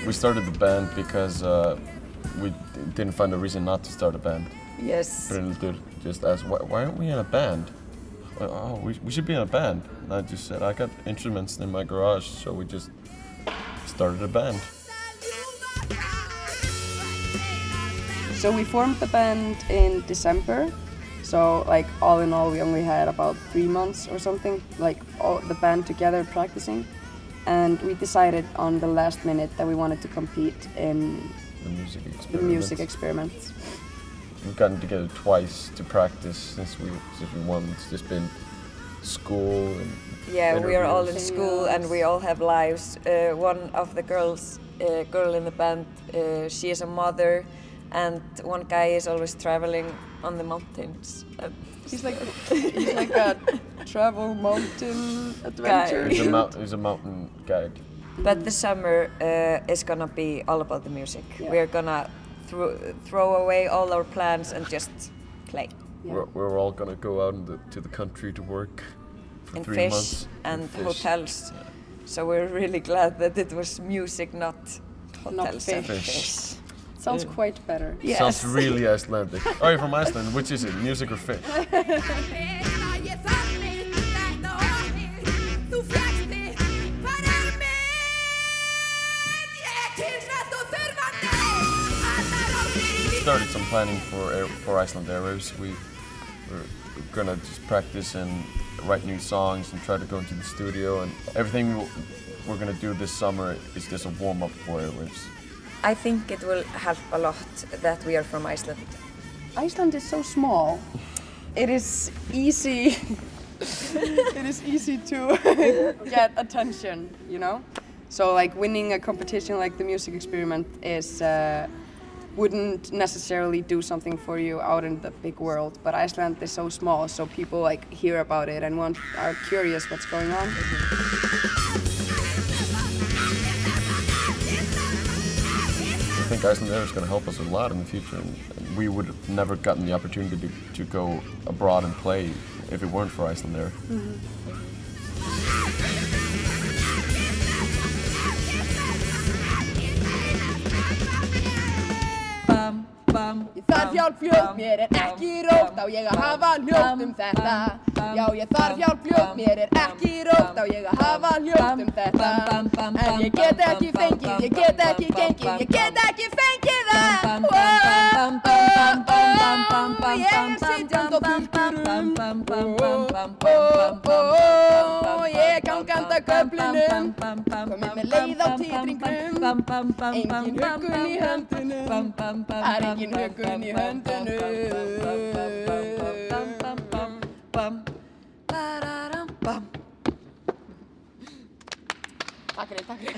We started the band because we didn't find a reason not to start a band. Yes. Brynhildur just asked, why aren't we in a band? Oh, we should be in a band. And I just said, I got instruments in my garage, so we just started a band. So we formed the band in December. So like all in all, we only had about 3 months or something, like all the band together practicing. And we decided on the last minute that we wanted to compete in the music experiments. We've gotten together twice to practice since we won. It's just been school and yeah, we are all in interviews. school and we all have lives. One of the girls, girl in the band, she is a mother, and one guy is always traveling on the mountains. He's like a travel mountain adventure. He's a mountain guide. But the summer is gonna be all about the music. Yeah. We're gonna throw away all our plans and just play. Yeah. We're all gonna go out to the country to work for And 3 fish months. and fish. hotels. Yeah. So we're really glad that it was music, not hotels and fish. fish. Sounds quite better. Yes. Sounds really Icelandic. Oh, you're from Iceland. Which is it? Music or fish? We started some planning for Iceland Airwaves. We're gonna just practice and write new songs and try to go into the studio, and everything we're gonna do this summer is just a warm-up for Airwaves. I think it will help a lot that we are from Iceland. Iceland is so small. It is easy. It is easy to get attention, you know. So like winning a competition like the Music Experiment is wouldn't necessarily do something for you out in the big world. But Iceland is so small, so people like hear about it and are curious what's going on. I think Iceland Air is going to help us a lot in the future, and we would have never gotten the opportunity to go abroad and play if it weren't for Iceland Air. Ég þarf hjálp fljótt, mér ekki rótt, á ég hafa hljótt þetta. Já, ég þarf hjálp fljótt, mér ekki rótt, á ég hafa hljótt þetta. En ég get ekki fengið, ég get ekki gengið, ég get ekki fengið það. Ég er sitjandi á bílstjórum. Ég gangandi á köflunum, komið með leið á titringum. Engin huggun í höndunum, engin huggun í höndunum. Takk fyrir.